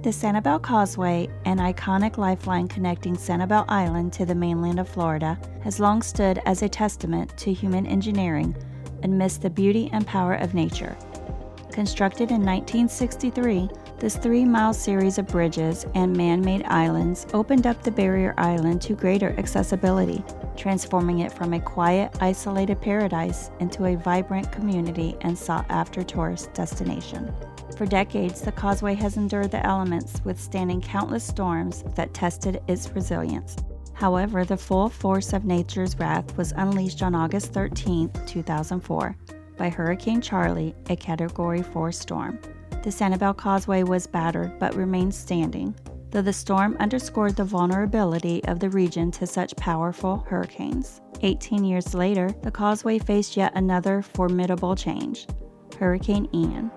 The Sanibel Causeway, an iconic lifeline connecting Sanibel Island to the mainland of Florida, has long stood as a testament to human engineering amidst the beauty and power of nature. Constructed in 1963, this 3-mile series of bridges and man-made islands opened up the barrier island to greater accessibility, transforming it from a quiet, isolated paradise into a vibrant community and sought-after tourist destination. For decades, the causeway has endured the elements, withstanding countless storms that tested its resilience. However, the full force of nature's wrath was unleashed on August 13, 2004, by Hurricane Charley, a Category 4 storm. The Sanibel Causeway was battered but remained standing, though the storm underscored the vulnerability of the region to such powerful hurricanes. 18 years later, the causeway faced yet another formidable change, Hurricane Ian.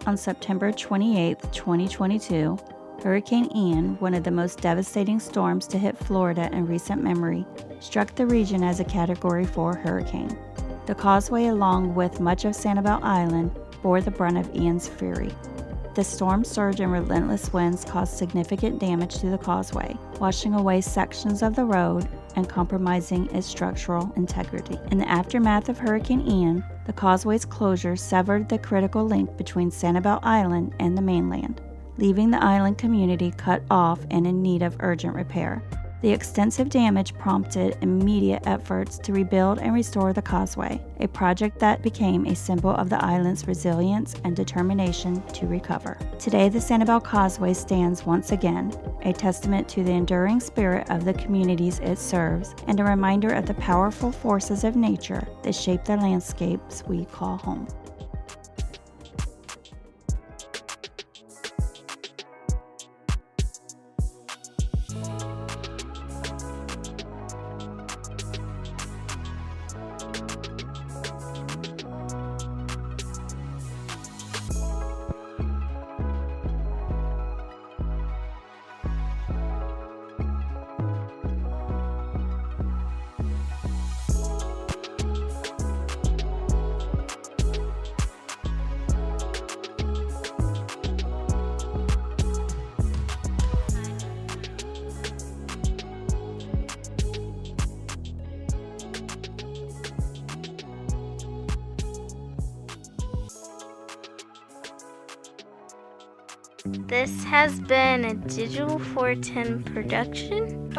On September 28, 2022, Hurricane Ian, one of the most devastating storms to hit Florida in recent memory, struck the region as a Category 4 hurricane. The causeway, along with much of Sanibel Island, bore the brunt of Ian's fury. The storm surge and relentless winds caused significant damage to the causeway, washing away sections of the road and compromising its structural integrity. In the aftermath of Hurricane Ian, the causeway's closure severed the critical link between Sanibel Island and the mainland, leaving the island community cut off and in need of urgent repair. The extensive damage prompted immediate efforts to rebuild and restore the causeway, a project that became a symbol of the island's resilience and determination to recover. Today, the Sanibel Causeway stands once again, a testament to the enduring spirit of the communities it serves and a reminder of the powerful forces of nature that shape the landscapes we call home. This has been a Digital 410 production.